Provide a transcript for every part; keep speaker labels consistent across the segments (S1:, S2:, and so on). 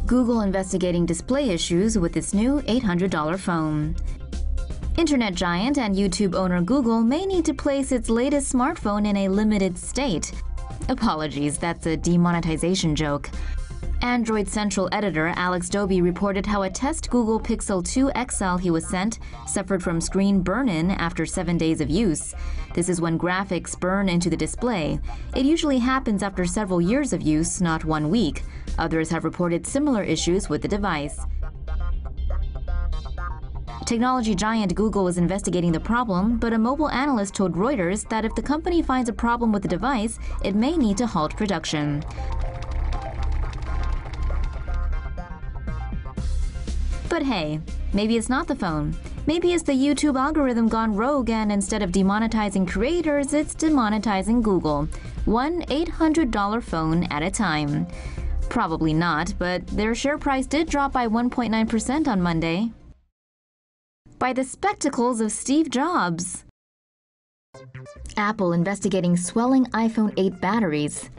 S1: Google investigating display issues with its new $800 phone. Internet giant and YouTube owner Google may need to place its latest smartphone in a limited state. Apologies, that's a demonetization joke. Android Central editor Alex Dobie reported how a test Google Pixel 2 XL he was sent suffered from screen burn-in after 7 days of use. This is when graphics burn into the display. It usually happens after several years of use, not 1 week. Others have reported similar issues with the device. Technology giant Google was investigating the problem, but a mobile analyst told Reuters that if the company finds a problem with the device, it may need to halt production. But hey, maybe it's not the phone. Maybe it's the YouTube algorithm gone rogue, and instead of demonetizing creators, it's demonetizing Google. One $800 phone at a time. Probably not, but their share price did drop by 1.9% on Monday. By the spectacles of Steve Jobs. Apple investigating swelling iPhone 8 batteries.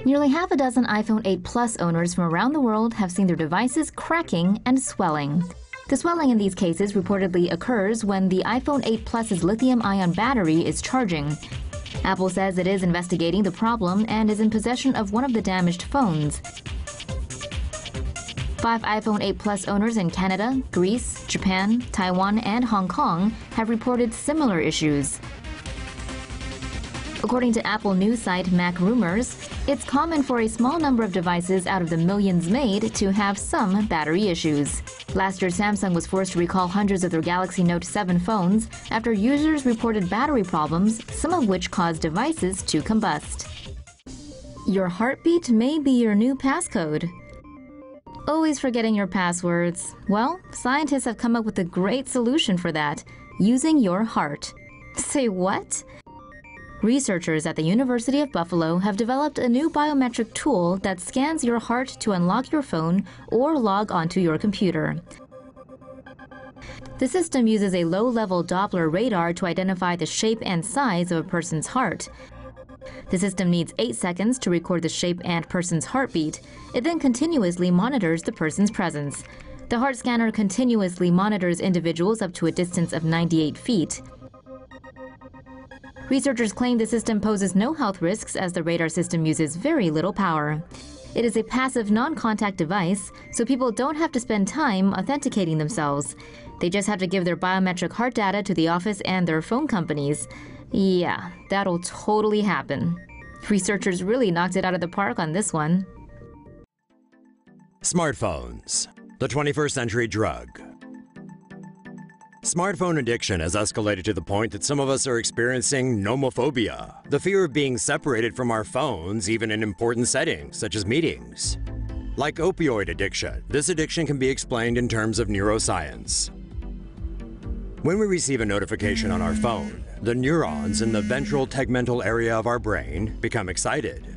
S1: Nearly half a dozen iPhone 8 Plus owners from around the world have seen their devices cracking and swelling. The swelling in these cases reportedly occurs when the iPhone 8 Plus's lithium-ion battery is charging. Apple says it is investigating the problem and is in possession of one of the damaged phones. 5 iPhone 8 Plus owners in Canada, Greece, Japan, Taiwan, and Hong Kong have reported similar issues. According to Apple news site Mac Rumors, it's common for a small number of devices out of the millions made to have some battery issues. Last year, Samsung was forced to recall hundreds of their Galaxy Note 7 phones after users reported battery problems, some of which caused devices to combust. Your heartbeat may be your new passcode. Always forgetting your passwords? Well, scientists have come up with a great solution for that, using your heart. Say what? Researchers at the University of Buffalo have developed a new biometric tool that scans your heart to unlock your phone or log onto your computer. The system uses a low-level Doppler radar to identify the shape and size of a person's heart. The system needs 8 seconds to record the shape and person's heartbeat. It then continuously monitors the person's presence. The heart scanner continuously monitors individuals up to a distance of 98 feet. Researchers claim the system poses no health risks as the radar system uses very little power. It is a passive non-contact device, so people don't have to spend time authenticating themselves. They just have to give their biometric heart data to the office and their phone companies. Yeah, that'll totally happen. Researchers really knocked it out of the park on this one.
S2: Smartphones, the 21st century drug. Smartphone addiction has escalated to the point that some of us are experiencing nomophobia, the fear of being separated from our phones, even in important settings, such as meetings. Like opioid addiction, this addiction can be explained in terms of neuroscience. When we receive a notification on our phone, the neurons in the ventral tegmental area of our brain become excited.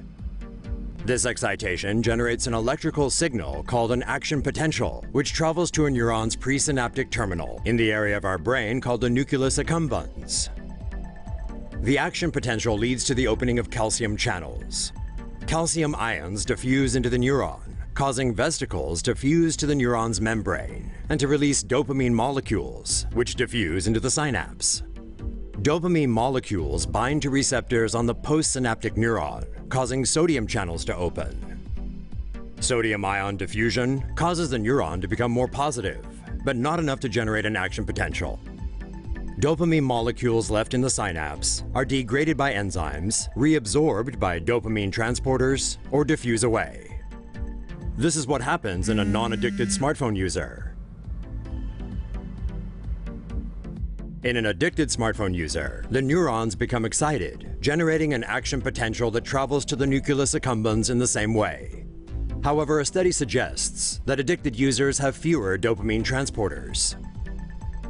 S2: This excitation generates an electrical signal called an action potential, which travels to a neuron's presynaptic terminal in the area of our brain called the nucleus accumbens. The action potential leads to the opening of calcium channels. Calcium ions diffuse into the neuron, causing vesicles to fuse to the neuron's membrane and to release dopamine molecules, which diffuse into the synapse. Dopamine molecules bind to receptors on the postsynaptic neuron, causing sodium channels to open. Sodium ion diffusion causes the neuron to become more positive, but not enough to generate an action potential. Dopamine molecules left in the synapse are degraded by enzymes, reabsorbed by dopamine transporters, or diffuse away. This is what happens in a non-addicted smartphone user. In an addicted smartphone user, the neurons become excited, generating an action potential that travels to the nucleus accumbens in the same way. However, a study suggests that addicted users have fewer dopamine transporters.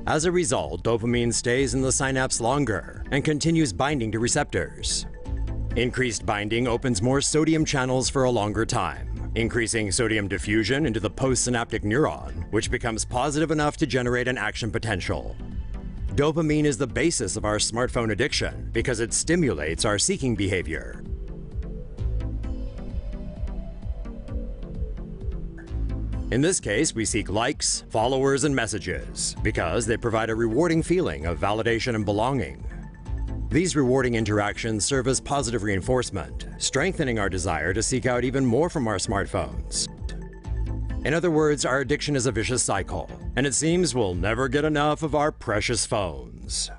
S2: As a result, dopamine stays in the synapse longer and continues binding to receptors. Increased binding opens more sodium channels for a longer time, increasing sodium diffusion into the postsynaptic neuron, which becomes positive enough to generate an action potential. Dopamine is the basis of our smartphone addiction because it stimulates our seeking behavior. In this case, we seek likes, followers, and messages because they provide a rewarding feeling of validation and belonging. These rewarding interactions serve as positive reinforcement, strengthening our desire to seek out even more from our smartphones. In other words, our addiction is a vicious cycle, and it seems we'll never get enough of our precious phones.